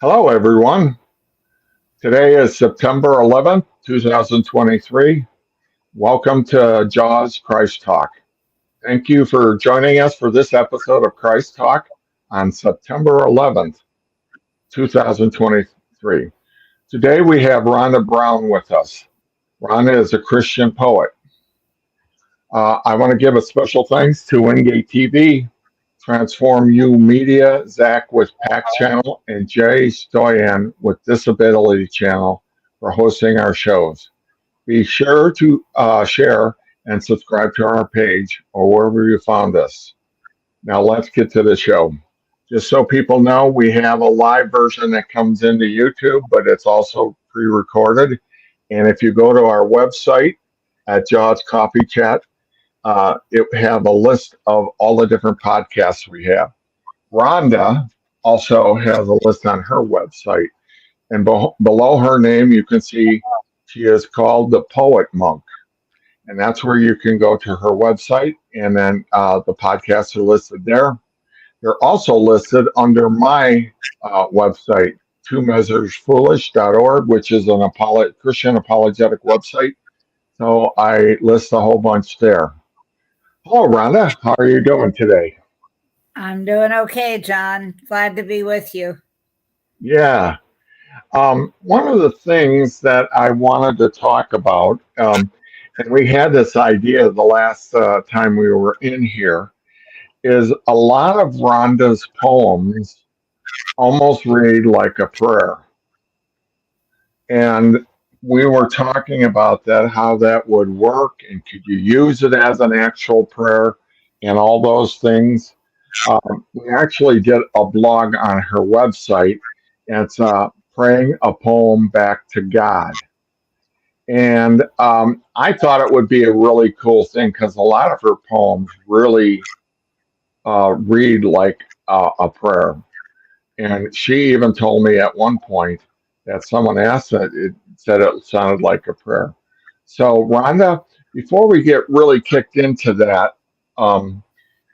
Hello, everyone. Today is September 11th, 2023. Welcome to Jaws Christ Talk. Thank you for joining us for this episode of Christ Talk on September 11th, 2023. Today we have Rhonda Brown with us. Rhonda is a Christian poet. I want to give a special thanks to Wingate TV, Transform You Media, Zach with Pack Channel, and Jay Stoyan with Disability Channel for hosting our shows. Be sure to share and subscribe to our page or wherever you found us. Now let's get to the show. Just so people know, we have a live version that comes into YouTube, but it's also pre-recorded. And if you go to our website at Jaws Coffee Chat, it have a list of all the different podcasts we have. Rhonda also has a list on her website, and below her name, you can see she is called the poetmonk, and that's where you can go to her website, and then the podcasts are listed there. They're also listed under my website, twomeasuresfoolish.org, which is an Christian apologetic website. So I list a whole bunch there. Hello, Rhonda. How are you doing today? I'm doing okay, John. Glad to be with you. Yeah. One of the things that I wanted to talk about, and we had this idea the last time we were in here, is a lot of Rhonda's poems almost read like a prayer. And we were talking about that, how that would work, and could you use it as an actual prayer and all those things. We actually did a blog on her website. And it's praying a poem back to God. And I thought it would be a really cool thing because a lot of her poems really read like a prayer. And she even told me at one point that someone asked it, it said it sounded like a prayer. So, Rhonda, before we get really kicked into that, can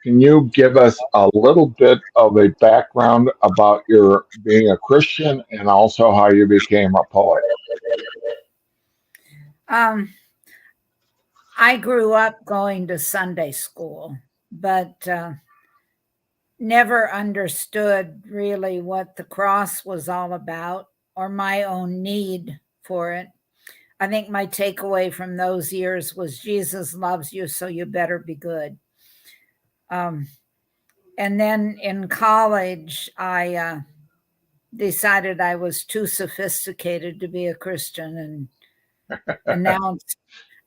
you give us a little bit of a background about your being a Christian and also how you became a poet? I grew up going to Sunday school, but never understood really what the cross was all about or my own need for it. I think my takeaway from those years was Jesus loves you, so you better be good. And then in college, I decided I was too sophisticated to be a Christian and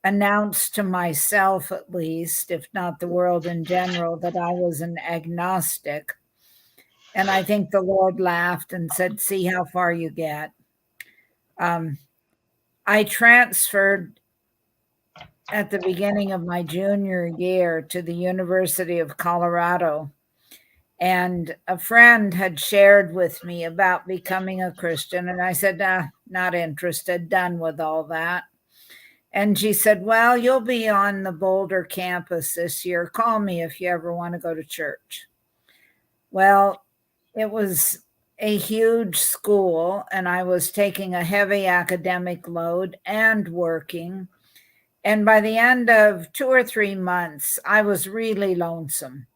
announced to myself, at least, if not the world in general, that I was an agnostic. And I think the Lord laughed and said, see how far you get. I transferred at the beginning of my junior year to the University of Colorado. And a friend had shared with me about becoming a Christian. And I said, not interested, done with all that. And she said, well, you'll be on the Boulder campus this year. Call me if you ever want to go to church. Well, it was a huge school, and I was taking a heavy academic load and working. And by the end of 2 or 3 months, I was really lonesome.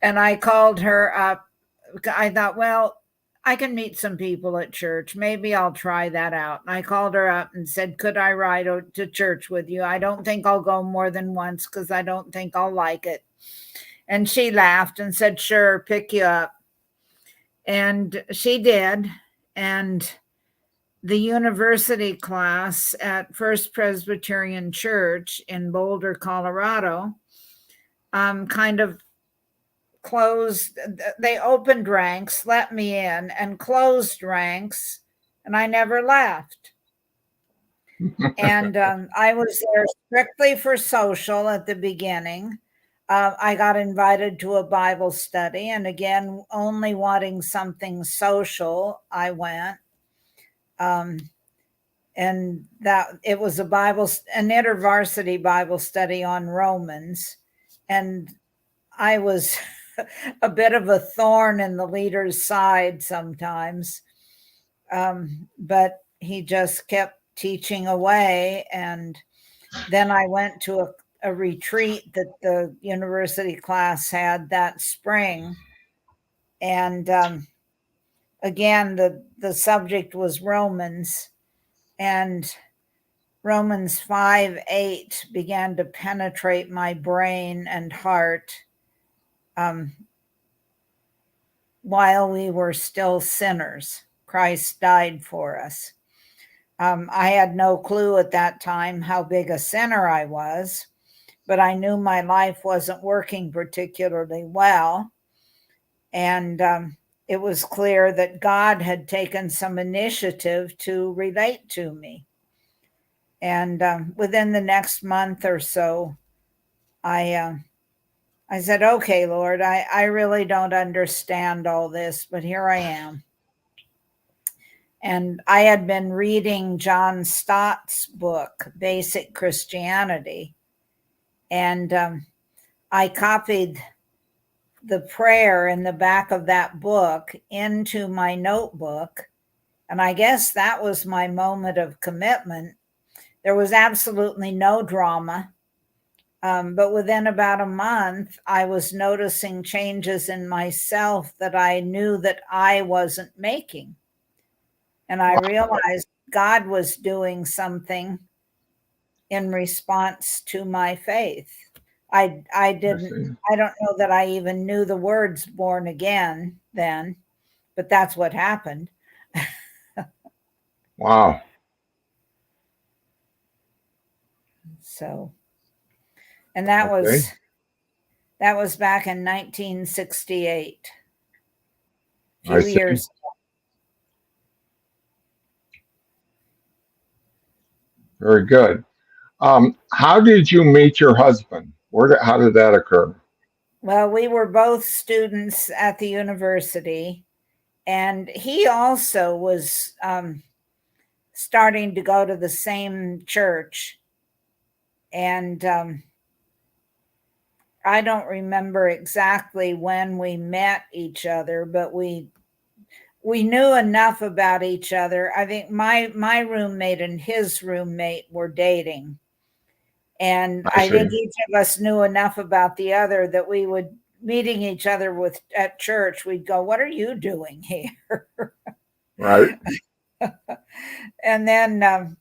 And I called her up. I thought, well, I can meet some people at church. Maybe I'll try that out. And I called her up and said, could I ride to church with you? I don't think I'll go more than once because I don't think I'll like it. And she laughed and said, sure, pick you up. And she did. And the university class at First Presbyterian Church in Boulder, Colorado, kind of closed. They opened ranks, let me in, and closed ranks, and I never left. And I was there strictly for social at the beginning. I got invited to a Bible study, and again, only wanting something social, I went. And that it was an intervarsity Bible study on Romans, and I was a bit of a thorn in the leader's side sometimes. But he just kept teaching away. And then I went to a retreat that the university class had that spring. And again, the subject was Romans. And Romans 5:8 began to penetrate my brain and heart while we were still sinners. Christ died for us. I had no clue at that time how big a sinner I was, but I knew my life wasn't working particularly well. And it was clear that God had taken some initiative to relate to me. And within the next month or so, I said, okay, Lord, I really don't understand all this, but here I am. And I had been reading John Stott's book, Basic Christianity. And I copied the prayer in the back of that book into my notebook. And I guess that was my moment of commitment. There was absolutely no drama. But within about a month, I was noticing changes in myself that I knew that I wasn't making. And I realized God was doing something in response to my faith. I don't know that I even knew the words born again then, but that's what happened. Wow. So, and that was back in 1968. A few years. Very good. How did you meet your husband? How did that occur? Well, we were both students at the university, and he also was starting to go to the same church. And I don't remember exactly when we met each other, but we knew enough about each other. I think my roommate and his roommate were dating. And I think each of us knew enough about the other that we would, meeting each other at church, we'd go, what are you doing here? Right. And then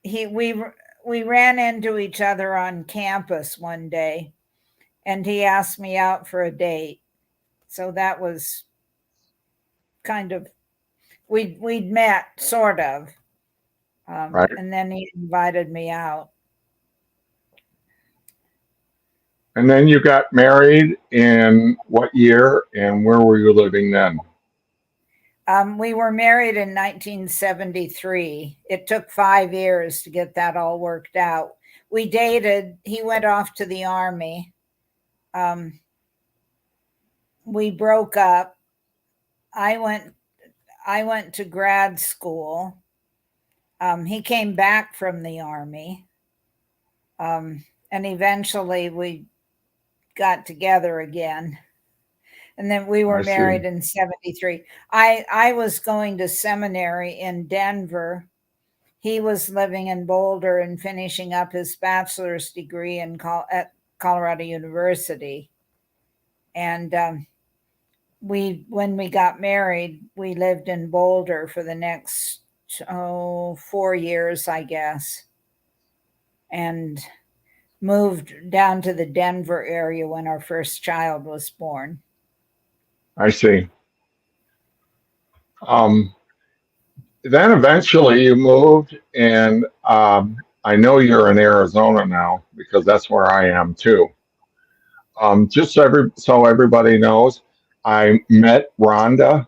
we ran into each other on campus one day, and he asked me out for a date. So that was kind of, we'd met sort of. Right. And then he invited me out. And then you got married in what year, and where were you living then? We were married in 1973. It took 5 years to get that all worked out. We dated. He went off to the Army. We broke up. I went to grad school. He came back from the Army. And eventually we got together again. And then we were married in 73. I was going to seminary in Denver. He was living in Boulder and finishing up his bachelor's degree at Colorado University. And when we got married, we lived in Boulder for the next 4 years, I guess, and moved down to the Denver area when our first child was born. I see. Then eventually you moved, and I know you're in Arizona now because that's where I am too. Just so everybody knows, I met Rhonda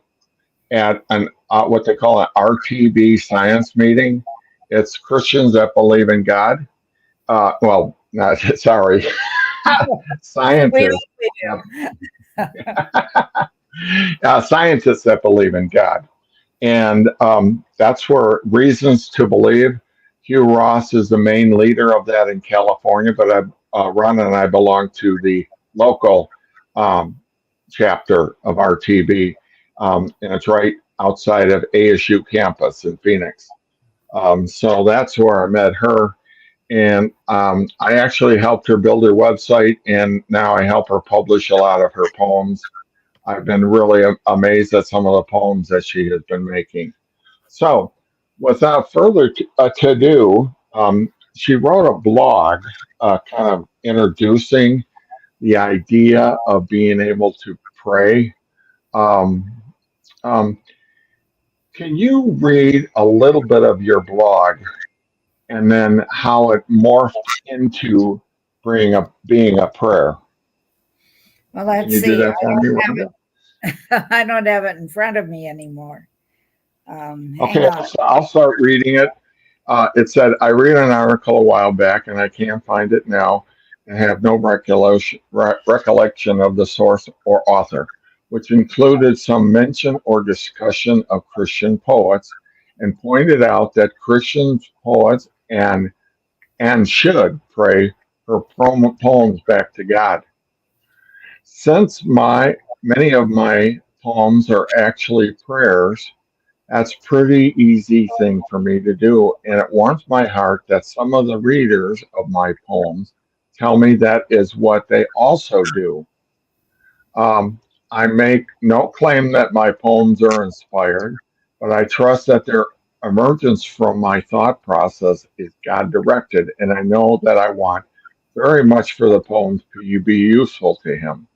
at an what they call an RTB science meeting. It's Christians that believe in God. Well, not sorry, scientists. Scientists that believe in God. And that's where Reasons to Believe. Hugh Ross is the main leader of that in California, but Ron and I belong to the local chapter of RTB, and it's right outside of ASU campus in Phoenix. So that's where I met her. And I actually helped her build her website, and now I help her publish a lot of her poems. I've been really amazed at some of the poems that she has been making. So, without further to do, she wrote a blog kind of introducing the idea of being able to pray. Um, um, can you read a little bit of your blog and then how it morphed into being a prayer? Well, Can let's you do see. that for me, Rhonda? I don't have it in front of me anymore. Hang Okay, on. I'll start reading it. It said, I read an article a while back and I can't find it now and have no recollection of the source or author, which included some mention or discussion of Christian poets and pointed out that Christian poets and should pray her poems back to God. Since many of my poems are actually prayers, that's pretty easy thing for me to do, and it warms my heart that some of the readers of my poems tell me that is what they also do. Um, I make no claim that my poems are inspired, but I trust that their emergence from my thought process is God directed, and I know that I want very much for the poems to be useful to Him.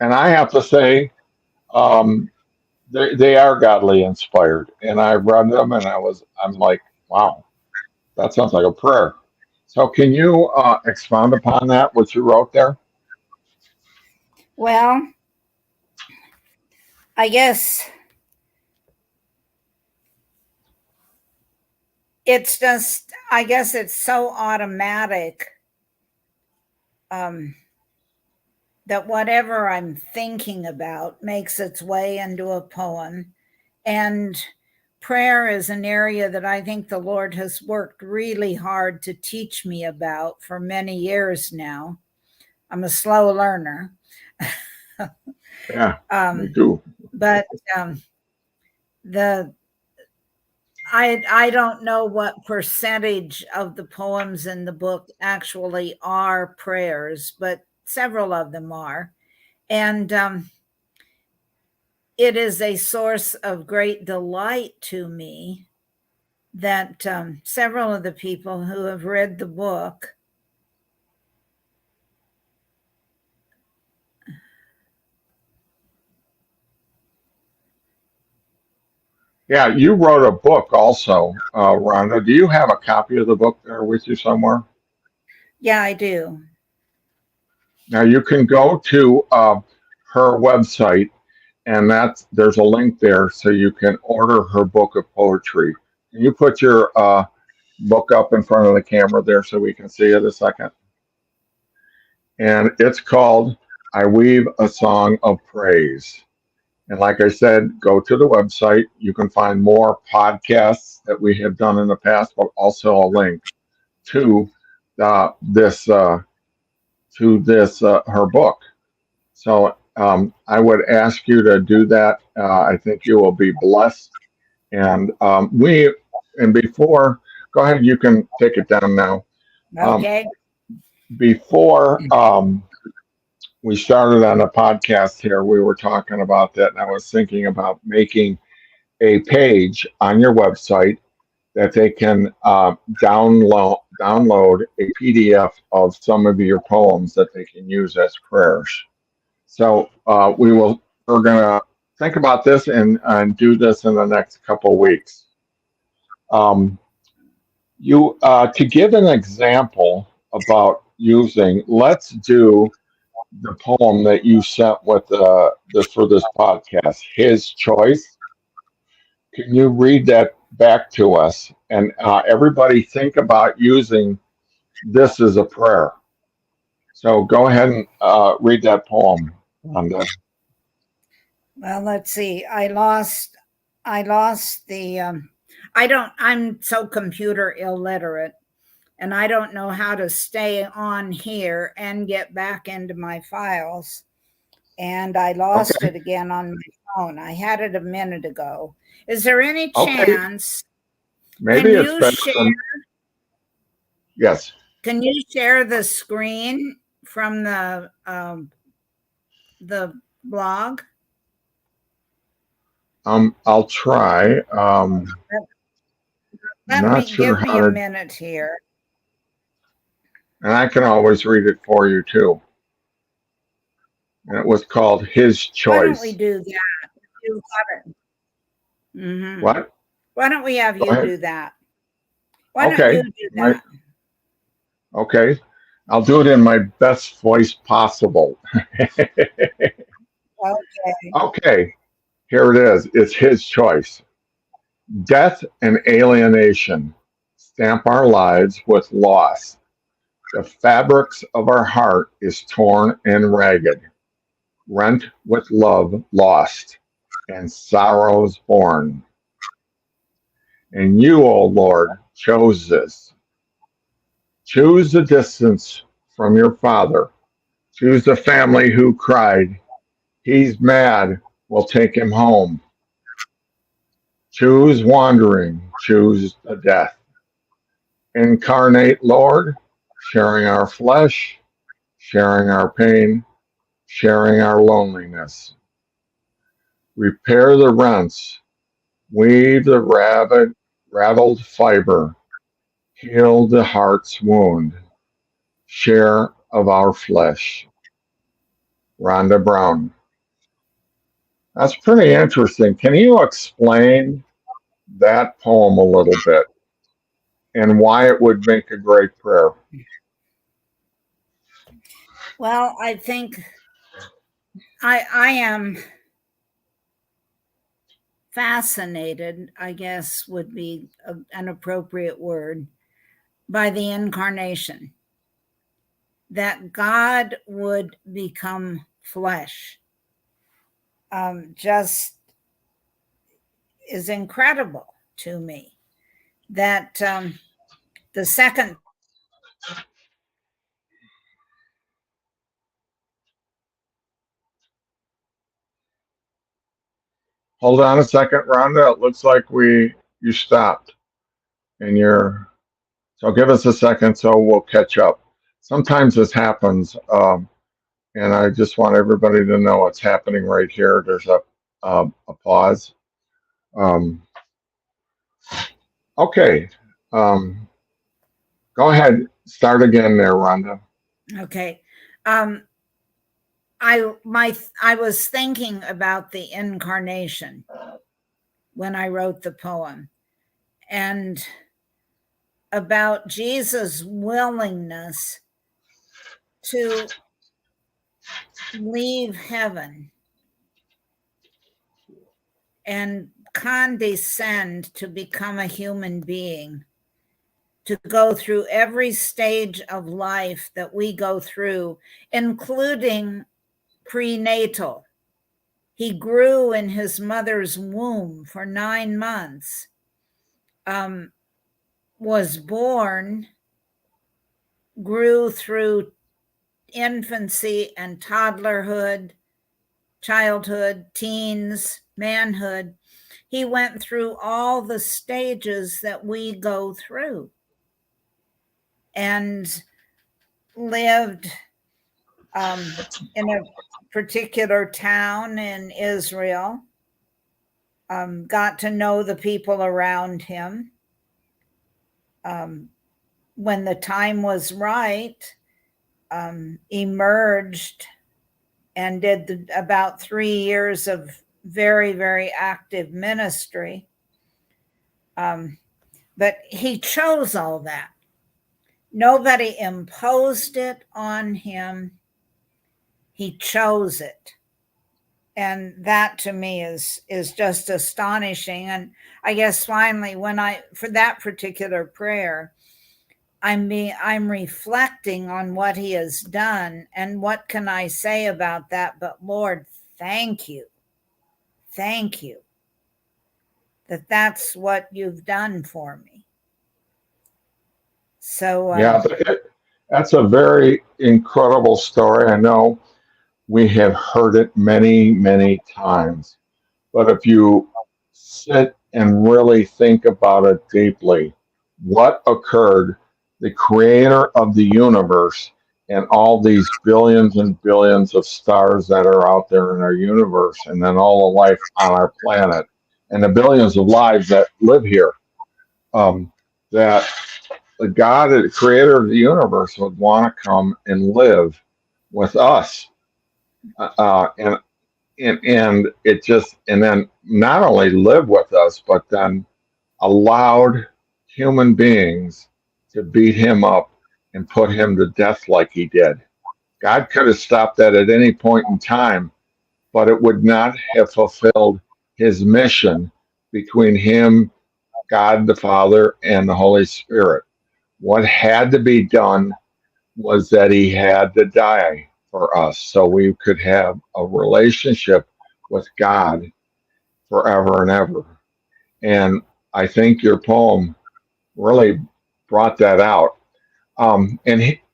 And I have to say, um, they are godly inspired, and I read them, and I'm like, wow, that sounds like a prayer. So, can you expound upon that? What you wrote there? Well, I guess it's so automatic um, that whatever I'm thinking about makes its way into a poem. And prayer is an area that I think the Lord has worked really hard to teach me about for many years now. I'm a slow learner. Yeah, me um, too. but the I don't know what percentage of the poems in the book actually are prayers, but several of them are. And it is a source of great delight to me that several of the people who have read the book Yeah, you wrote a book also, Rhonda. Do you have a copy of the book there with you somewhere? yeah, I do. Now you can go to her website, and there's a link there, so you can order her book of poetry. Can you put your book up in front of the camera there so we can see it a second? And it's called I Weave a Song of Praise. And like I said, go to the website. You can find more podcasts that we have done in the past, but also a link to this her book. So I would ask you to do that. I think you will be blessed. And before, go ahead. You can take it down now. Um, Okay. before we started on a podcast here, we were talking about that, and I was thinking about making a page on your website that they can download a PDF of some of your poems that they can use as prayers. So we're gonna think about this and do this in the next couple of weeks. Um, you to give an example about using, let's do the poem that you sent with for this podcast, His Choice. Can you read that back to us? And everybody think about using this as a prayer. So go ahead and read that poem, Rhonda. Well, let's see. I lost the I'm so computer illiterate, and I don't know how to stay on here and get back into my files. and I lost Okay. it again on my phone. I had it a minute ago. Is there any Okay. chance? Maybe Can it's you better share? from, yes. Can you share the screen from the blog? I'll try. Let Not me sure give me how a to, minute here. and I can always read it for you too. And it was called His Why don't we Choice. do that? You got it. Mm-hmm. What? Why don't we have Go you ahead. do that? Why don't you Okay. do My, that? okay. I'll do it in my best voice possible. Okay. Okay. Here it is. It's His choice. Death and alienation stamp our lives with loss. The fabrics of our heart is torn and ragged, rent with love lost, and sorrows born. And you, O Lord, chose this. Choose the distance from your father. Choose the family who cried, "He's mad, we'll take him home." Choose wandering, choose the death. Incarnate, Lord, sharing our flesh, sharing our pain, sharing our loneliness. Repair the rents, weave the raveled fiber, heal the heart's wound, share of our flesh. Rhonda Brown. That's pretty interesting. Can you explain that poem a little bit and why it would make a great prayer? Well, I think I am fascinated, I guess would be an appropriate word, by the incarnation, that God would become flesh. Just is incredible to me that the second. Hold on a second, Rhonda. It looks like you stopped and you're so give us a second so we'll catch up. Sometimes this happens, and I just want everybody to know it's happening right here. There's a pause. Um, okay, um, go ahead. Start again there, Rhonda. Okay. I was thinking about the incarnation when I wrote the poem, and about Jesus' willingness to leave heaven and condescend to become a human being, to go through every stage of life that we go through, including prenatal. He grew in his mother's womb for 9 months, was born, grew through infancy and toddlerhood, childhood, teens, manhood. He went through all the stages that we go through and lived in a particular town in Israel, got to know the people around him. When the time was right, emerged and did about 3 years of very, very active ministry. But he chose all that. Nobody imposed it on him. He chose it. And that to me is just astonishing. And I guess finally, for that particular prayer, I'm reflecting on what he has done, and what can I say about that? But Lord, thank you that that's what you've done for me. So Yeah, that's a very incredible story. I know We have heard it many, many times. But if you sit and really think about it deeply, what occurred, the creator of the universe and all these billions and billions of stars that are out there in our universe, and then all the life on our planet, and the billions of lives that live here, that the God, the creator of the universe, would want to come and live with us. And it just, and then not only live with us, but then allowed human beings to beat him up and put him to death like he did. God could have stopped that at any point in time, but it would not have fulfilled his mission between him, God the Father, and the Holy Spirit. What had to be done was that he had to die for us so we could have a relationship with God forever and ever. And I think your poem really brought that out.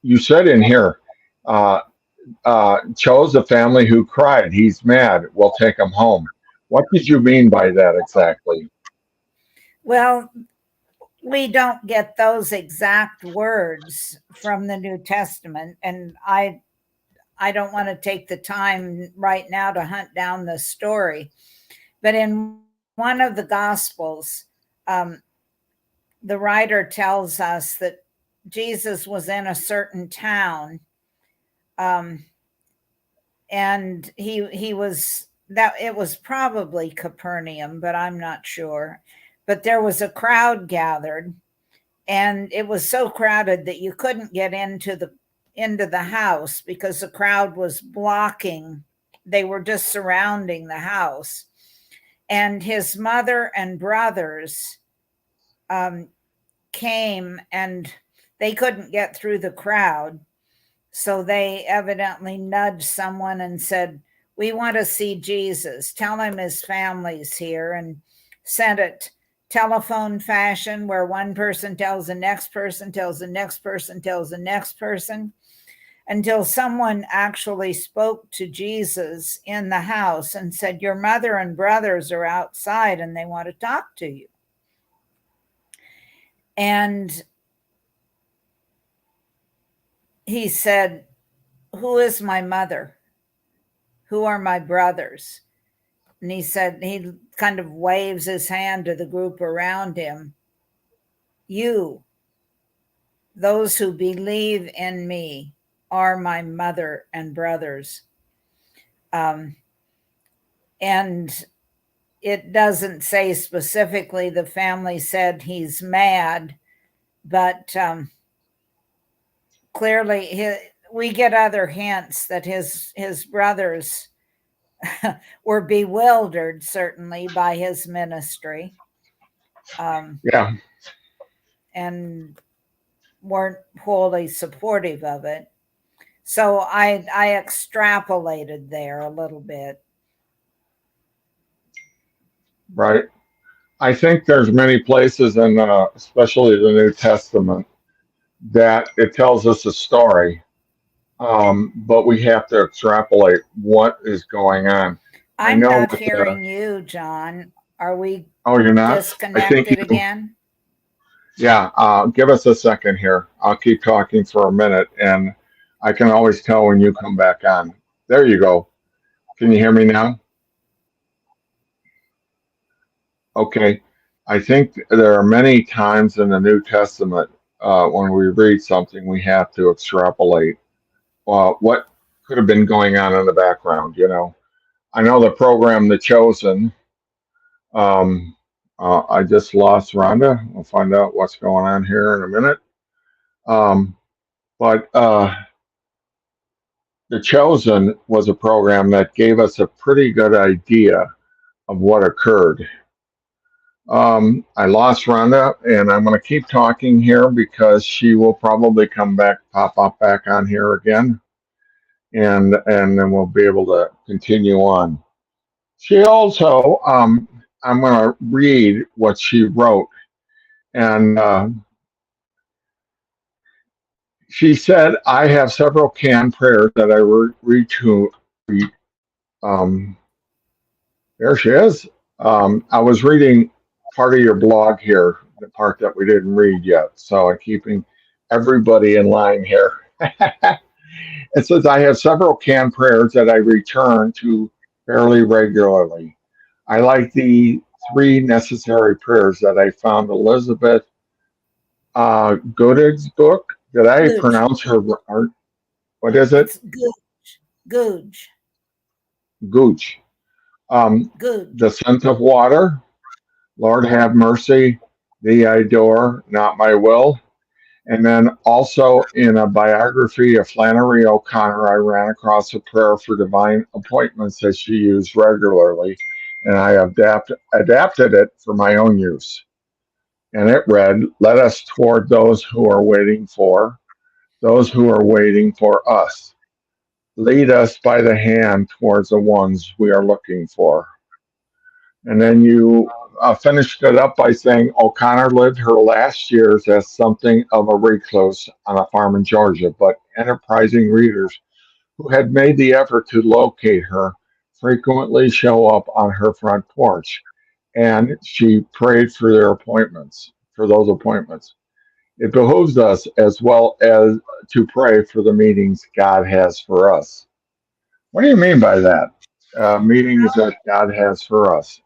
You said in here, uh, chose a family who cried. He's mad. We'll take him home. What did you mean by that exactly? Well, we don't get those exact words from the New Testament, and I don't want to take the time right now to hunt down the story. But in one of the Gospels, the writer tells us that Jesus was in a certain town, and he was that it was probably Capernaum, but I'm not sure. But there was a crowd gathered, and it was so crowded that you couldn't get into the house because the crowd was blocking. They were just surrounding the house, and his mother and brothers came, and they couldn't get through the crowd. So they evidently nudged someone and said, "We want to see Jesus. Tell him his family's here," and sent it telephone fashion, where one person tells the next person, tells the next person, tells the next person, until someone actually spoke to Jesus in the house and said, "Your mother and brothers are outside and they want to talk to you." And he said, "Who is my mother? Who are my brothers?" And he said, he kind of waves his hand to the group around him. "You, those who believe in me, are my mother and brothers." And it doesn't say specifically the family said he's mad, but clearly we get other hints that his brothers were bewildered, certainly, by his ministry. Yeah. And weren't wholly supportive of it. So I extrapolated there a little bit. Right. I think there's many places in, especially the New Testament, that it tells us a story, but we have to extrapolate what is going on. I'm not hearing you, John. Are we you're not? disconnected again? Yeah, give us a second here. I'll keep talking for a minute, and I can always tell when you come back on. There you go. Can you hear me now? Okay. I think there are many times in the New Testament when we read something, we have to extrapolate what could have been going on in the background. I know the program The Chosen. I just lost Rhonda. We'll find out what's going on here in a minute. But The Chosen was a program that gave us a pretty good idea of what occurred. I lost Rhonda, and I'm going to keep talking here because she will probably pop up back on here again, and then we'll be able to continue on. She also, I'm going to read what she wrote, and she said, "I have several canned prayers that I read to Um, there she is. I was reading part of your blog here, the part that we didn't read yet. So I'm keeping everybody in line here. It says, I have several canned prayers that I return to fairly regularly. I like the three necessary prayers that I found Elizabeth Goodig's book. Did I Googe. pronounce her? What is it? It's Googe. Googe. Gooch. Googe. The Scent of Water, Lord have mercy, thee I adore, not my will. And then also in a biography of Flannery O'Connor, I ran across a prayer for divine appointments that she used regularly, and I adapted it for my own use. And it read, let us toward those who are waiting for us. Lead us by the hand towards the ones we are looking for. And then you finished it up by saying O'Connor lived her last years as something of a recluse on a farm in Georgia, but enterprising readers who had made the effort to locate her frequently show up on her front porch. And she prayed for those appointments. It behooves us as well as to pray for the meetings God has for us. What do you mean by that? Meetings that God has for us.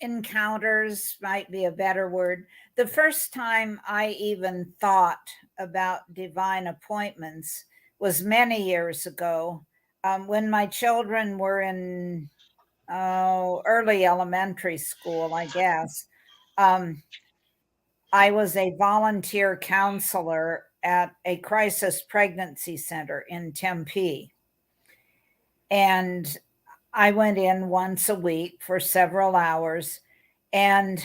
Encounters might be a better word. The first time I even thought about divine appointments was many years ago, when my children were in early elementary school, I guess. I was a volunteer counselor at a crisis pregnancy center in Tempe. And I went in once a week for several hours, and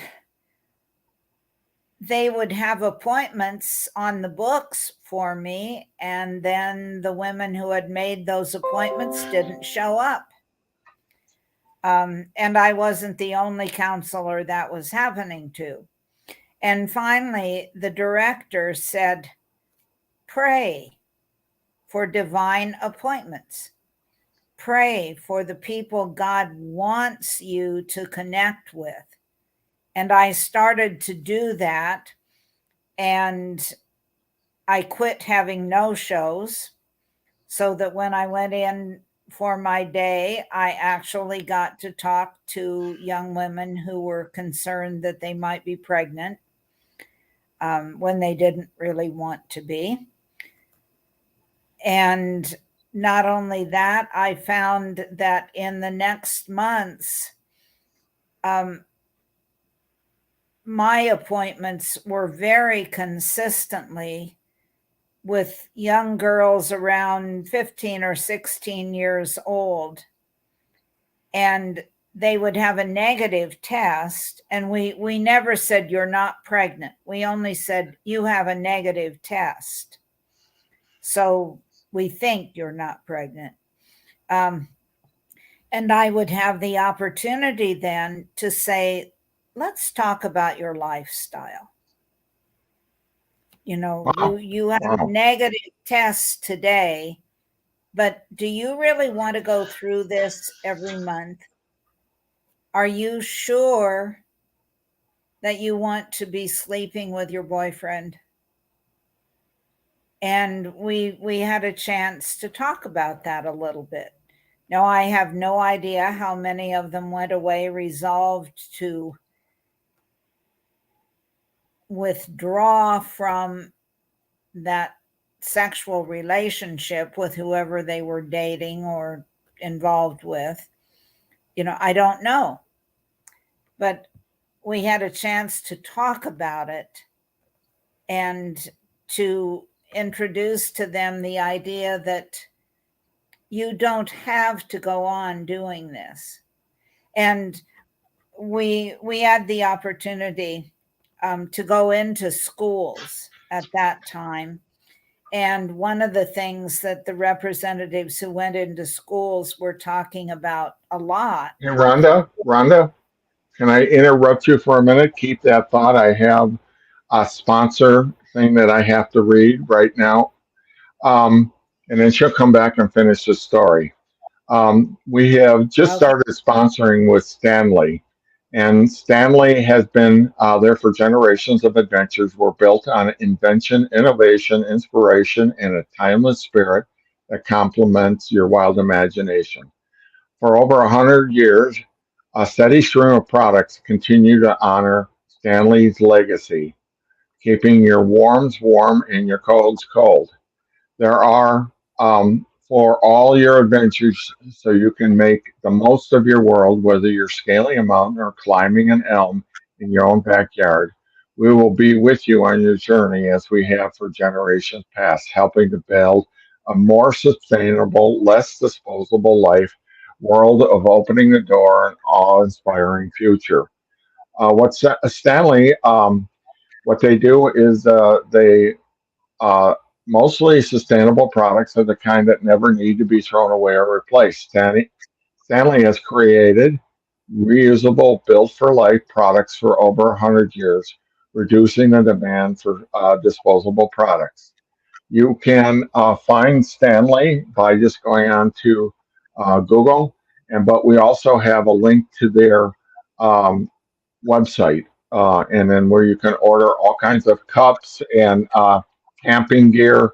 they would have appointments on the books for me. And then the women who had made those appointments didn't show up. And I wasn't the only counselor that was happening to. And finally, the director said, pray for divine appointments. Pray for the people God wants you to connect with. And I started to do that. And I quit having no-shows so that when I went in for my day, I actually got to talk to young women who were concerned that they might be pregnant when they didn't really want to be. And not only that, I found that in the next months, my appointments were very consistently with young girls around 15 or 16 years old. And they would have a negative test. And we never said, you're not pregnant. We only said, you have a negative test. So we think you're not pregnant. And I would have the opportunity then to say, let's talk about your lifestyle. You know, Wow. you have a negative test today, but do you really want to go through this every month? Are you sure that you want to be sleeping with your boyfriend? And we had a chance to talk about that a little bit. Now, I have no idea how many of them went away resolved to withdraw from that sexual relationship with whoever they were dating or involved with. You know, I don't know. But we had a chance to talk about it and to introduce to them the idea that you don't have to go on doing this. And we had the opportunity to go into schools at that time. And one of the things that the representatives who went into schools were talking about a lot. Hey, Rhonda, can I interrupt you for a minute? Keep that thought. I have a sponsor thing that I have to read right now. And then she'll come back and finish the story. We have just Okay. started sponsoring with Stanley, and Stanley has been there for generations of adventures. We're built on invention, innovation, inspiration, and a timeless spirit that complements your wild imagination. For over 100 years, a steady stream of products continue to honor Stanley's legacy, keeping your warms warm and your colds cold. There are for all your adventures, so you can make the most of your world, whether you're scaling a mountain or climbing an elm in your own backyard. We will be with you on your journey as we have for generations past, helping to build a more sustainable, less disposable life, world of opening the door and awe-inspiring future. Stanley? What they do is they uh, mostly sustainable products are the kind that never need to be thrown away or replaced. Stanley has created reusable, built for life products for over 100 years, reducing the demand for disposable products. You can find Stanley by just going on to Google, but we also have a link to their um, website, and then where you can order all kinds of cups and camping gear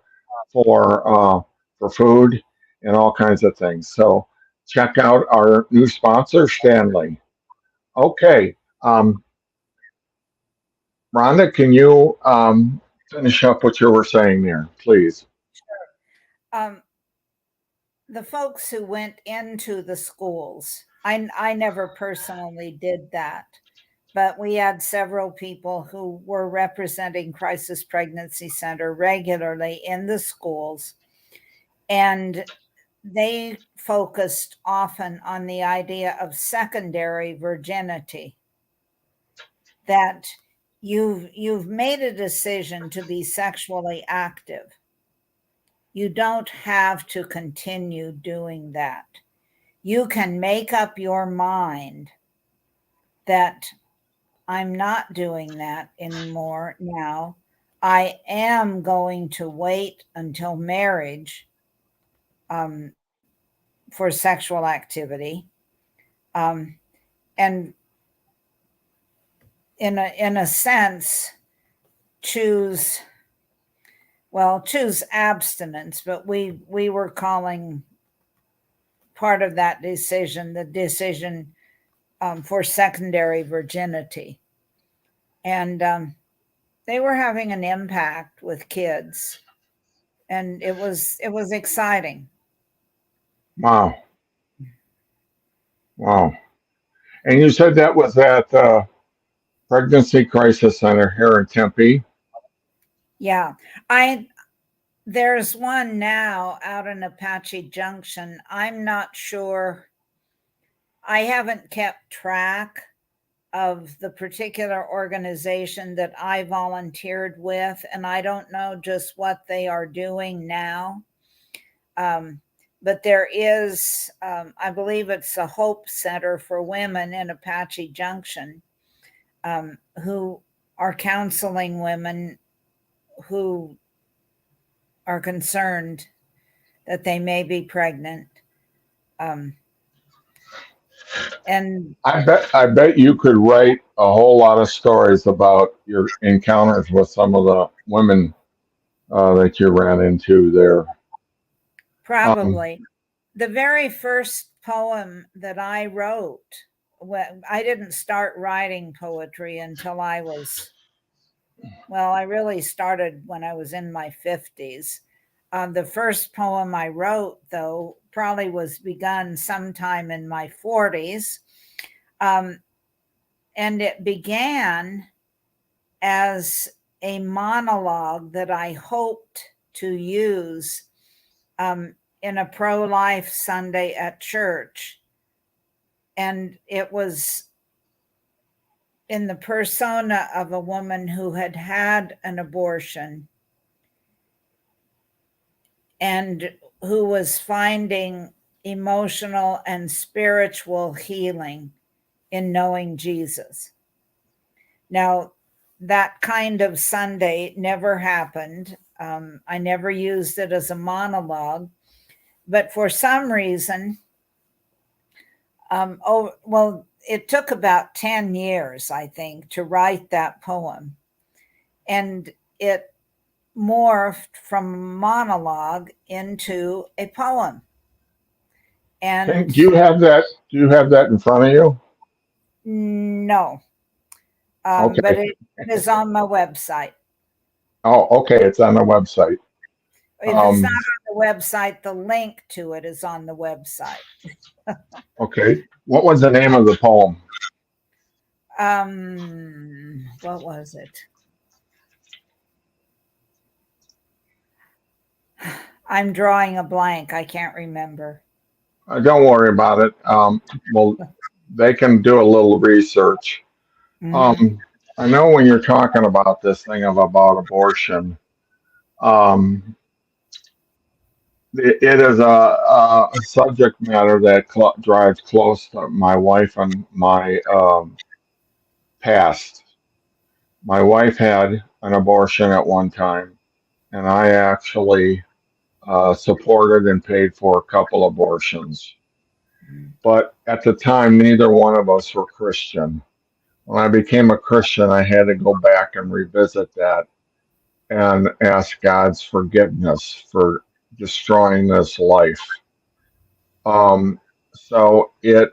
for food and all kinds of things. So check out our new sponsor, Stanley. Okay, Rhonda, can you finish up what you were saying there, please? Um, the folks who went into the schools, I never personally did that, but we had several people who were representing Crisis Pregnancy Center regularly in the schools, and they focused often on the idea of secondary virginity, that you've made a decision to be sexually active. You don't have to continue doing that. You can make up your mind that I'm not doing that anymore now. I am going to wait until marriage um, for sexual activity. Um, and in a sense, choose choose abstinence, but we were calling part of that decision the decision for secondary virginity, and they were having an impact with kids, and it was exciting. Wow, wow. And you said that was at Pregnancy Crisis Center here in Tempe. Yeah, I there's one now out in Apache Junction. I'm not sure. I haven't kept track of the particular organization that I volunteered with, and I don't know just what they are doing now. Um, but there is, I believe it's a Hope Center for Women in Apache Junction, who are counseling women who are concerned that they may be pregnant. Um, and I bet you could write a whole lot of stories about your encounters with some of the women that you ran into there. Um, probably the very first poem that I wrote, well, I didn't start writing poetry until I really started when I was in my 50s. The first poem I wrote, though, probably was begun sometime in my 40s. Um, and it began as a monologue that I hoped to use in a pro life Sunday at church. And it was in the persona of a woman who had had an abortion and who was finding emotional and spiritual healing in knowing Jesus. Now, that kind of Sunday never happened. I never used it as a monologue, but for some reason, Well, it took about 10 years, I think, to write that poem. And it morphed from a monologue into a poem. Okay. And Do you have that? Do you have that in front of you? no, but Okay. it is on my website. Oh, okay. It's on the website. If it's not on the website, the link to it is on the website. Okay. What was the name of the poem? What was it? I'm drawing a blank. I can't remember. Don't worry about it. Well, they can do a little research. Mm-hmm. Um, I know when you're talking about this thing about abortion, um, it is a subject matter that drives close to my wife and my past. My wife had an abortion at one time, and I actually supported and paid for a couple abortions. But at the time, neither one of us were Christian. When I became a Christian, I had to go back and revisit that and ask God's forgiveness for destroying this life. So it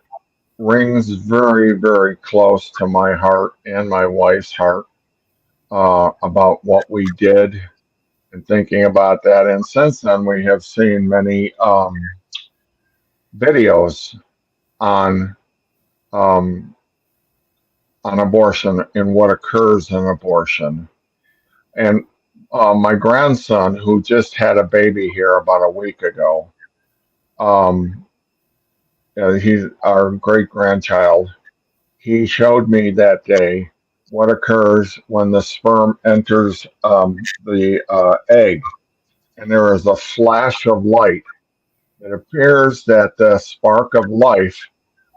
rings very, very close to my heart and my wife's heart about what we did and thinking about that. And since then, we have seen many videos on um, on abortion and what occurs in abortion. And my grandson, who just had a baby here about a week ago, um, he's our great grandchild. He showed me that day what occurs when the sperm enters the egg, and there is a flash of light. It appears that the spark of life,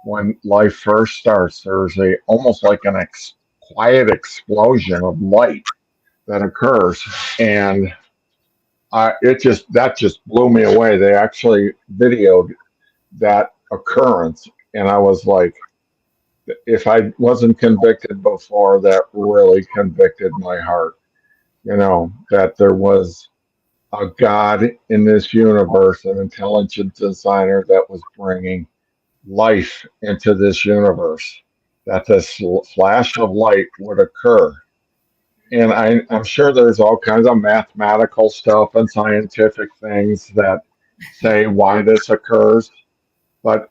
when life first starts, there's a almost like an quiet explosion of light that occurs, and that just blew me away. They actually videoed that occurrence, and I was like, if I wasn't convicted before, that really convicted my heart. You know, that there was a God in this universe, an intelligent designer that was bringing life into this universe, that this flash of light would occur. And I'm sure there's all kinds of mathematical stuff and scientific things that say why this occurs. But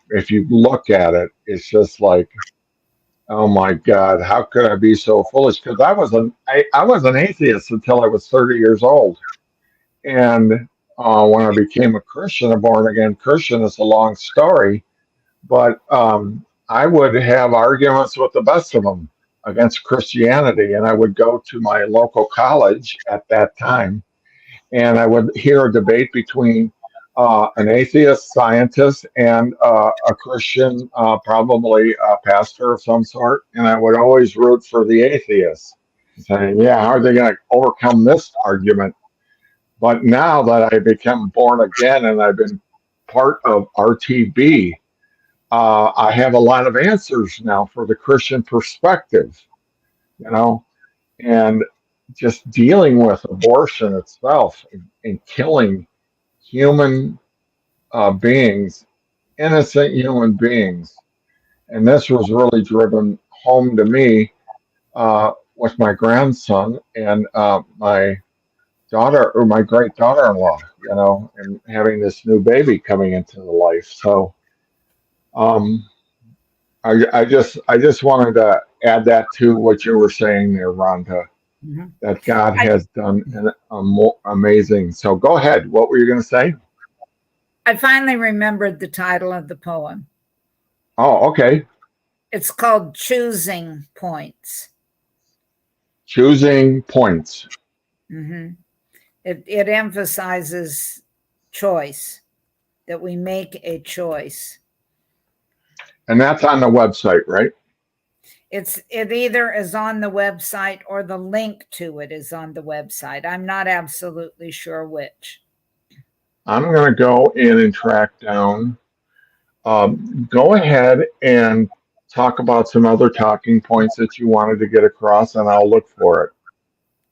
if you look at it, it's just like, oh my God, how could I be so foolish? Because I was an atheist until I was 30 years old. And when I became a Christian, a born again Christian, it's a long story. But I would have arguments with the best of them against Christianity. And I would go to my local college at that time, and I would hear a debate between an atheist scientist and a Christian, probably a pastor of some sort. And I would always root for the atheists, saying, yeah, how are they going to overcome this argument? But now that I become born again and I've been part of RTB, I have a lot of answers now for the Christian perspective, you know, and just dealing with abortion itself and killing human beings, innocent human beings. And this was really driven home to me with my grandson and my daughter, or my great daughter-in-law, you know, and having this new baby coming into the life. So um, I just wanted to add that to what you were saying there, Rhonda, Mm-hmm. that God I, has done amazing. So go ahead. What were you going to say? I finally remembered the title of the poem. Oh, okay. It's called Choosing Points. Choosing points. Mm-hmm. It emphasizes choice, that we make a choice. And that's on the website, right? It either is on the website or the link to it is on the website. I'm not absolutely sure which. I'm going to go in and track down Go ahead and talk about some other talking points that you wanted to get across, and I'll look for it.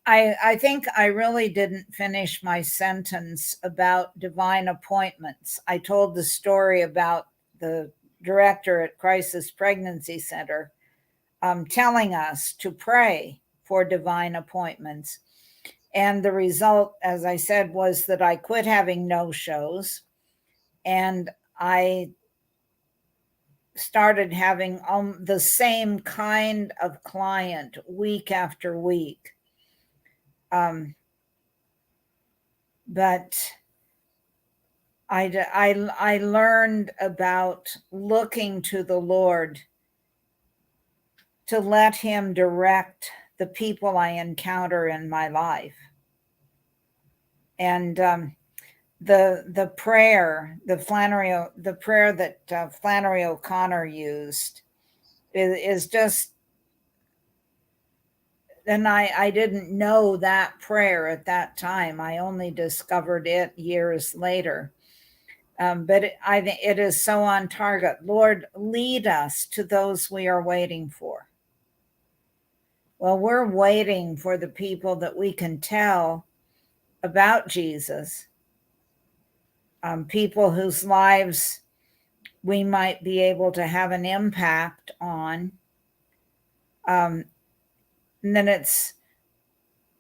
I think I really didn't finish my sentence about divine appointments. I told the story about the director at Crisis Pregnancy Center telling us to pray for divine appointments. And the result, as I said, was that I quit having no-shows, and I started having the same kind of client week after week. But I learned about looking to the Lord to let him direct the people I encounter in my life. And the prayer that Flannery O'Connor used is just, and I didn't know that prayer at that time. I only discovered it years later. But it is so on target. Lord, lead us to those we are waiting for. Well, we're waiting for the people that we can tell about Jesus, people whose lives we might be able to have an impact on. And then it's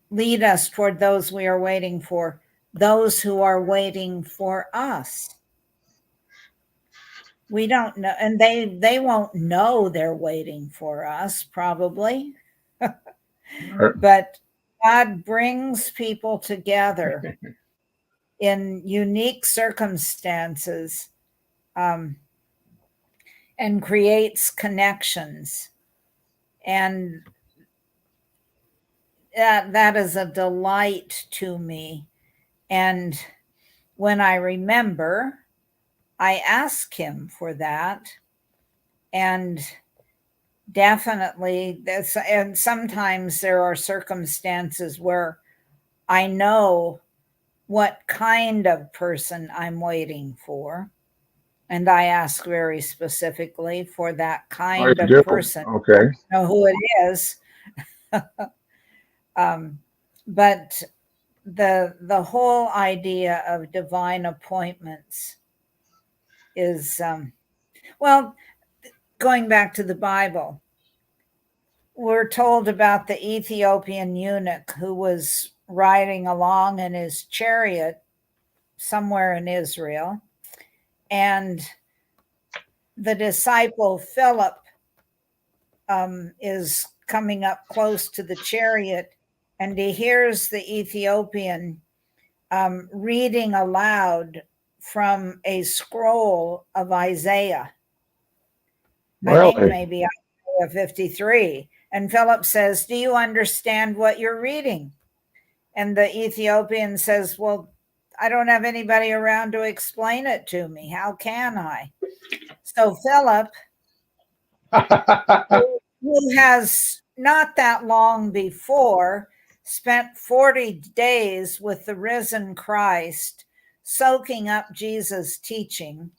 lead us toward those we are waiting for, those who are waiting for us. We don't know, and they won't know they're waiting for us, probably. But God brings people together in unique circumstances, and creates connections. And that is a delight to me. And when I remember, I ask him for that. And definitely this, and sometimes there are circumstances where I know what kind of person I'm waiting for, and I ask very specifically for that kind of person. Okay. I don't know who it is. But the whole idea of divine appointments is, well, going back to the Bible, we're told about the Ethiopian eunuch who was riding along in his chariot somewhere in Israel, and the disciple Philip is coming up close to the chariot, and he hears the Ethiopian reading aloud from a scroll of Isaiah. Really? I think maybe Isaiah 53. And Philip says, "Do you understand what you're reading?" And the Ethiopian says, "Well, I don't have anybody around to explain it to me. How can I?" So Philip, who has not that long before spent 40 days with the risen Christ, soaking up Jesus' teaching,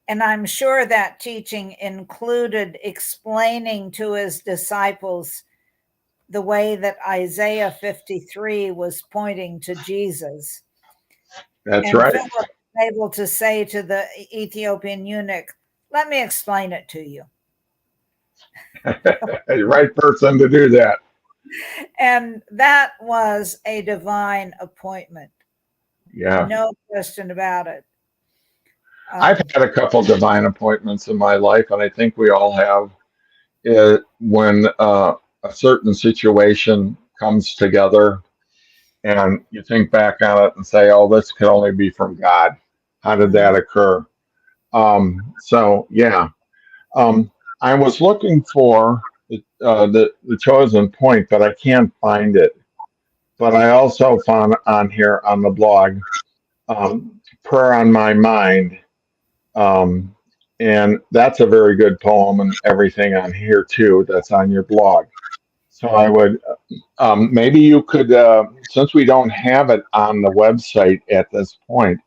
and I'm sure that teaching included explaining to his disciples the way that Isaiah 53 was pointing to Jesus. That's right. Philip was able to say to the Ethiopian eunuch, "Let me explain it to you." The right person to do that. And that was a divine appointment. Yeah. No question about it. I've had a couple divine appointments in my life, and I think we all have. When a certain situation comes together, and you think back on it and say, "Oh, this could only be from God. How did that occur?" So yeah, I was looking for the chosen point, but I can't find it. But I also found on here on the blog, "Prayer on My Mind," and that's a very good poem, and everything on here too. That's on your blog. So I would maybe you could, since we don't have it on the website at this point,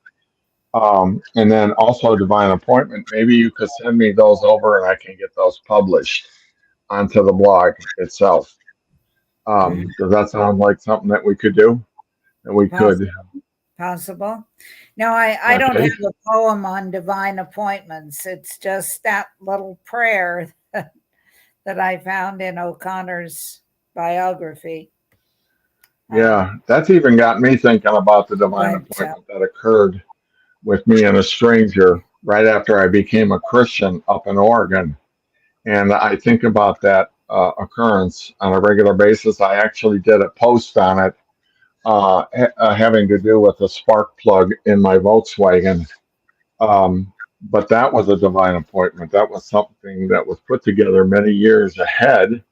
And then also divine appointment. Maybe you could send me those over and I can get those published onto the blog itself. Does that sound like something that we could do? That we could. Possible. No, I don't Okay. have a poem on divine appointments. It's just that little prayer that I found in O'Connor's biography. Yeah, that's even got me thinking about the divine But appointment that occurred with me and a stranger right after I became a Christian up in Oregon. And I think about that occurrence on a regular basis. I actually did a post on it having to do with a spark plug in my Volkswagen. But that was a divine appointment. That was something that was put together many years ahead.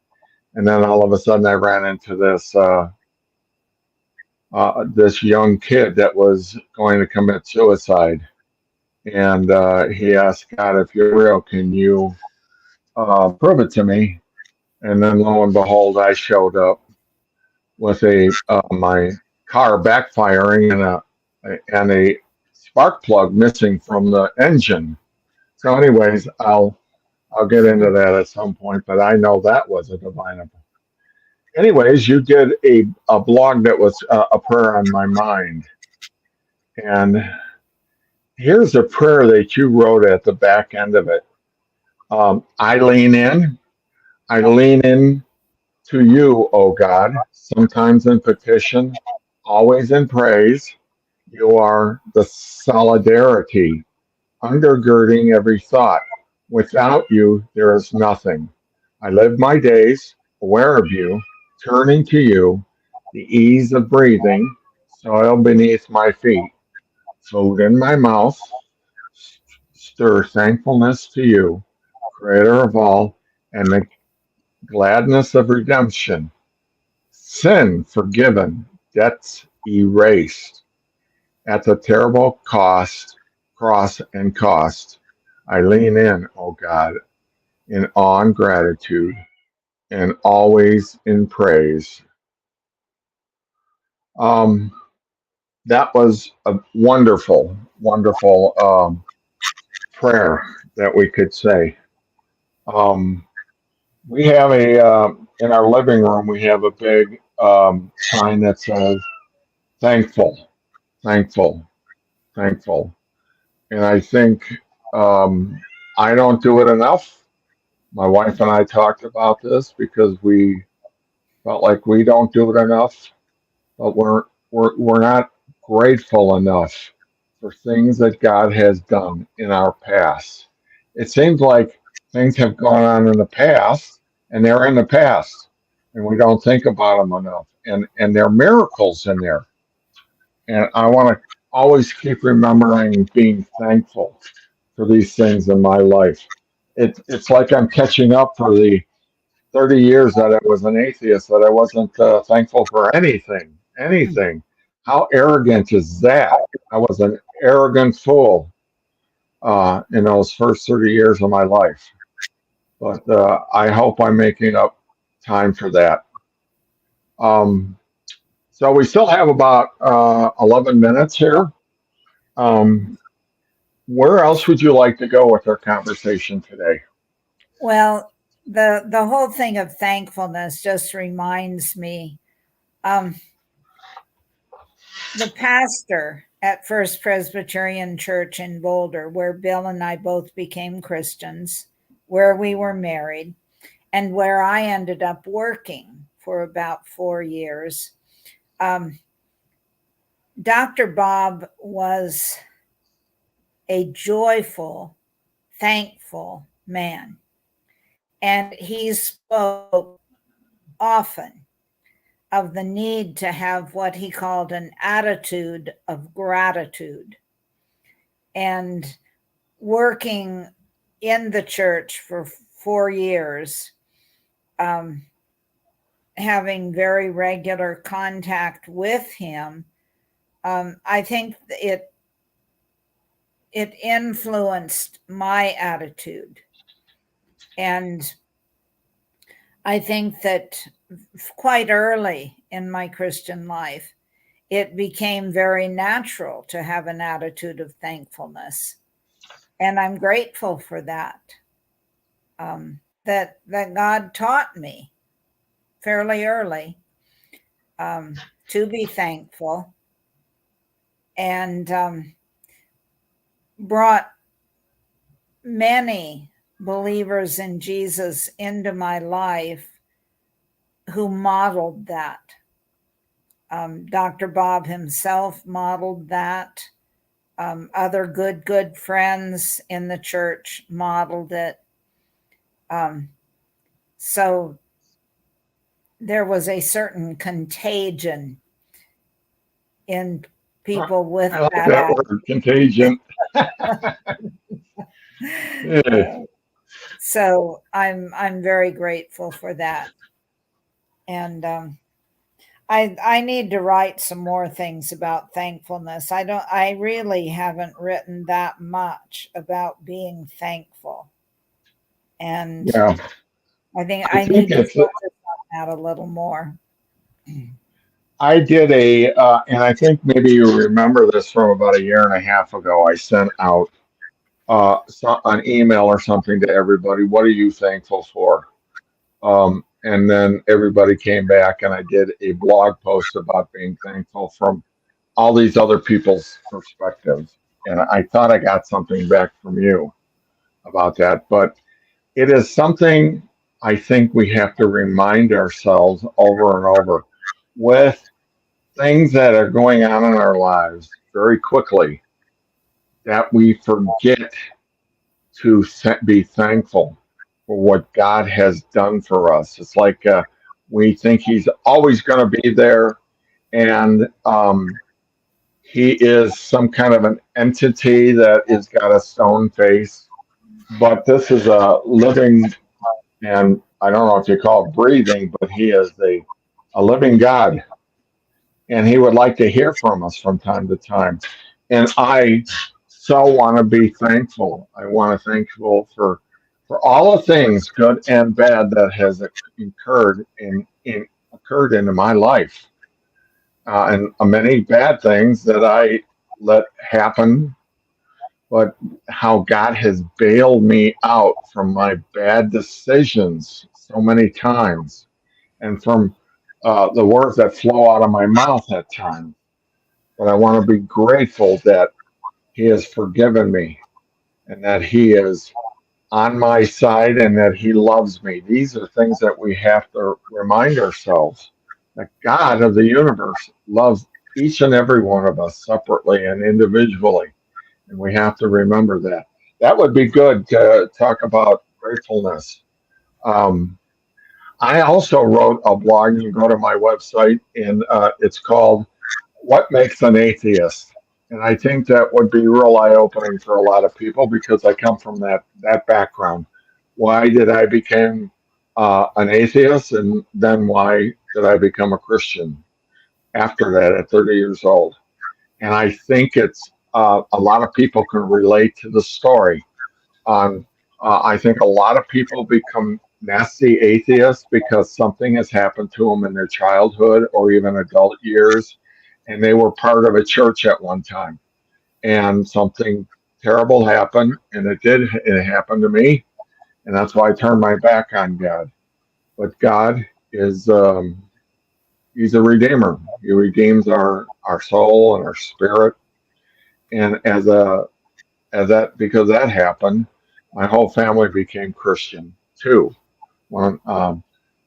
And then all of a sudden, I ran into this young kid that was going to commit suicide. And he asked God, if you're real, can you prove it to me? And then lo and behold, I showed up with my car backfiring and a spark plug missing from the engine. So, anyways, I'll get into that at some point, but I know that was a divine appointment. Anyways, you did a blog that was a prayer on my mind. And here's a prayer that you wrote at the back end of it. I lean in. I lean in to you, O God, sometimes in petition, always in praise. You are the solidarity undergirding every thought. Without you, there is nothing. I live my days aware of you, turning to you, the ease of breathing, soil beneath my feet, food in my mouth, stir thankfulness to you, creator of all, and the gladness of redemption, sin forgiven, debts erased. At the terrible cross and cost, I lean in, O God, in awe and gratitude, and always in praise. Um, that was a wonderful, wonderful prayer that we could say. Um, we have in our living room, we have a big sign that says, thankful, thankful, thankful. And I think I don't do it enough. My wife and I talked about this because we felt like we don't do it enough, but we're not grateful enough for things that God has done in our past. It seems like things have gone on in the past, and they're in the past, and we don't think about them enough. And there are miracles in there, and I want to always keep remembering being thankful for these things in my life. It's like I'm catching up for the 30 years that I was an atheist, that I wasn't thankful for anything, anything. How arrogant is that? I was an arrogant fool in those first 30 years of my life. But I hope I'm making up time for that. Um, so we still have about 11 minutes here. Um, where else would you like to go with our conversation today? well, the whole thing of thankfulness just reminds me. Um, the pastor at First Presbyterian Church in Boulder, where Bill and I both became Christians, where we were married, and where I ended up working for about 4 years. Dr. Bob was a joyful, thankful man, and he spoke often of the need to have what he called an attitude of gratitude. And working in the church for 4 years, having very regular contact with him, I think it influenced my attitude. And I think that quite early in my Christian life, it became very natural to have an attitude of thankfulness. And I'm grateful for that. That God taught me fairly early to be thankful, and brought many believers in Jesus into my life who modeled that. Dr. Bob himself modeled that. Other good friends in the church modeled it. So there was a certain contagion in people with I like that that word, contagion. Yeah. So I'm very grateful for that. And I need to write some more things about thankfulness. I really haven't written that much about being thankful. And Yeah. I think I I think need to it's, focus on that a little more. I did and I think maybe you remember this from about a year and a half ago. I sent out an email or something to everybody. What are you thankful for? And then everybody came back, and I did a blog post about being thankful from all these other people's perspectives. And I thought I got something back from you about that. But it is something I think we have to remind ourselves over and over with things that are going on in our lives very quickly, that we forget to be thankful for what God has done for us. It's like we think He's always going to be there, and He is some kind of an entity that has got a stone face. But this is a living, and I don't know if you call it breathing, but He is a living God, and He would like to hear from us from time to time. And I so want to be thankful. I want to thankful for all the things, good and bad, that has occurred into my life, and many bad things that I let happen. But how God has bailed me out from my bad decisions so many times, and from the words that flow out of my mouth at times. But I want to be grateful that He has forgiven me, and that He is on my side, and that He loves me. These are things that we have to remind ourselves, that God of the universe loves each and every one of us separately and individually. And we have to remember that. That would be good to talk about gratefulness. Um, I also wrote a blog. You can go to my website, and it's called "What Makes an Atheist." And I think that would be real eye-opening for a lot of people, because I come from that background. Why did I become an atheist, and then why did I become a Christian after that at 30 years old? And I think it's a lot of people can relate to the story. On I think a lot of people become nasty atheists because something has happened to them in their childhood or even adult years, and they were part of a church at one time, and something terrible happened, and it happened to me, and that's why I turned my back on God. But God is He's a redeemer. He redeems our soul and our spirit, and as that because that happened, my whole family became Christian too. When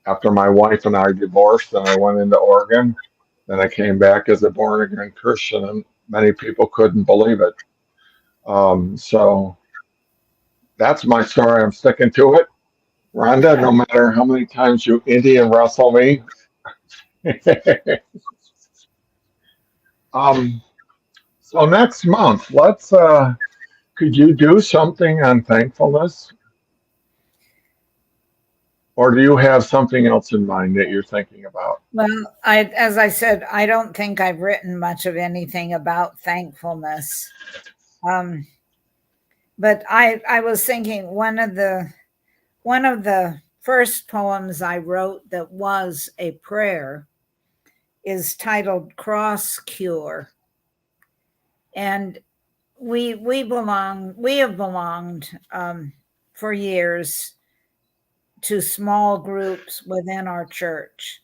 after my wife and I divorced, and I went into Oregon, then I came back as a born again Christian, and many people couldn't believe it. So that's my story. I'm sticking to it, Rhonda. No matter how many times you Indian wrestle me. um, so next month, let's. Could you do something on thankfulness? Or do you have something else in mind that you're thinking about? Well, as I said, I don't think I've written much of anything about thankfulness. Um, but I was thinking one of the first poems I wrote that was a prayer is titled Cross Cure. And we have belonged for years to small groups within our church.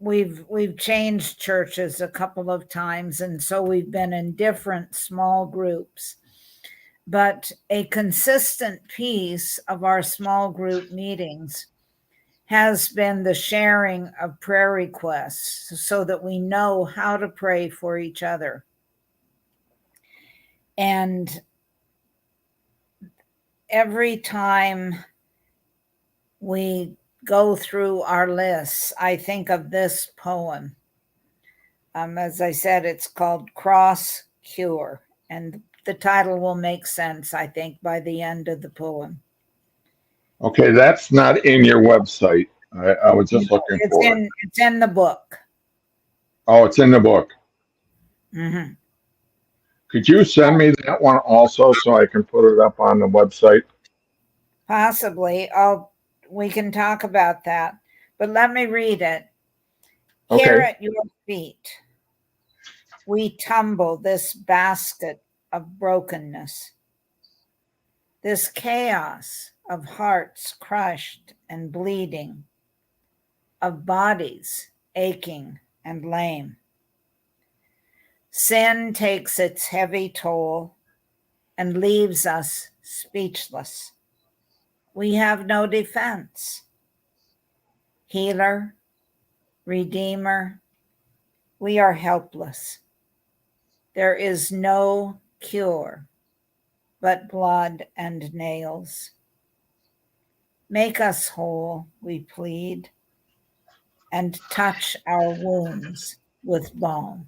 We've changed churches a couple of times, and so we've been in different small groups. But a consistent piece of our small group meetings has been the sharing of prayer requests so that we know how to pray for each other. And every time we go through our lists, I think of this poem. As I said, it's called Cross Cure, and the title will make sense, I think, by the end of the poem. Okay, that's not in your website. I was just looking for it. It's in the book. Oh, it's in the book. Mm-hmm. Could you send me that one also so I can put it up on the website? Possibly. We can talk about that. But let me read it. Okay. Here at your feet, we tumble this basket of brokenness, this chaos of hearts crushed and bleeding, of bodies aching and lame. Sin takes its heavy toll and leaves us speechless. We have no defense. Healer, Redeemer, we are helpless. There is no cure but blood and nails. Make us whole, we plead, and touch our wounds with balm.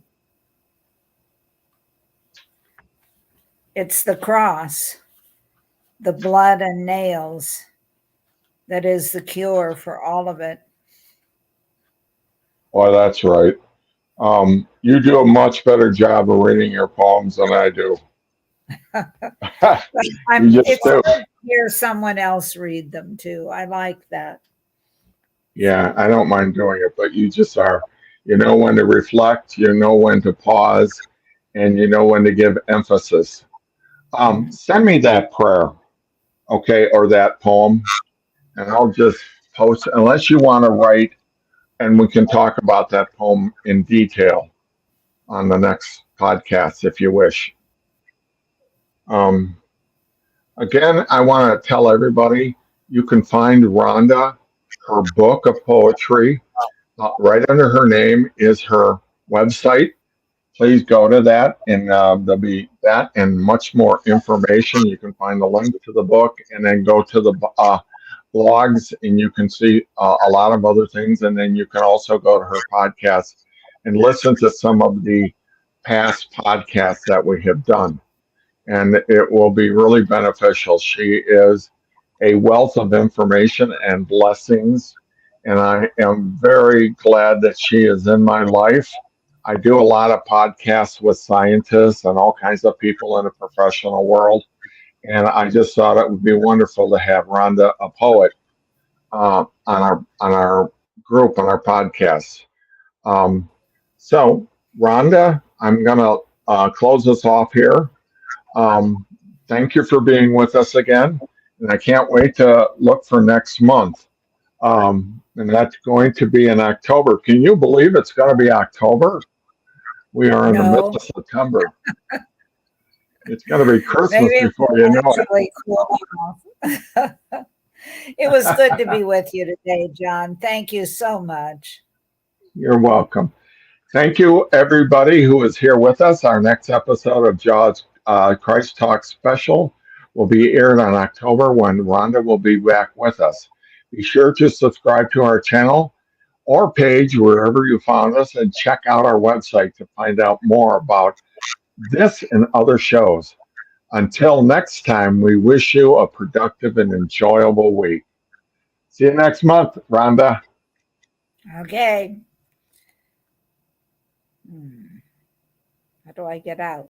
It's the cross, the blood and nails, that is the cure for all of it. Well, that's right. You do a much better job of reading your poems than I do. It's good to hear someone else read them too. I like that. Yeah, I don't mind doing it, but you just are. You know when to reflect, you know when to pause, and you know when to give emphasis. Send me that prayer, okay, or that poem, and I'll just post, unless you want to write, and we can talk about that poem in detail on the next podcast if you wish. Again, I want to tell everybody you can find Rhonda, her book of poetry. Right under her name is her website. Please go to that, and there'll be that and much more information. You can find the link to the book, and then go to the blogs, and you can see a lot of other things. And then you can also go to her podcast and listen to some of the past podcasts that we have done. And it will be really beneficial. She is a wealth of information and blessings, and I am very glad that she is in my life. I do a lot of podcasts with scientists and all kinds of people in the professional world, and I just thought it would be wonderful to have Rhonda, a poet, on our group, on our podcast. So, Rhonda, I'm going to close us off here. Thank you for being with us again, and I can't wait to look for next month. And that's going to be in October. Can you believe it's going to be October? We are in the middle of September. It's going to be Christmas before you know it. Cool. It was good to be with you today, John. Thank you so much. You're welcome. Thank you, everybody who is here with us. Our next episode of Jaws Christ Talk Special will be aired on October, when Rhonda will be back with us. Be sure to subscribe to our channel or page wherever you found us, and check out our website to find out more about this and other shows. Until next time, we wish you a productive and enjoyable week. See you next month, Rhonda. Okay. How do I get out?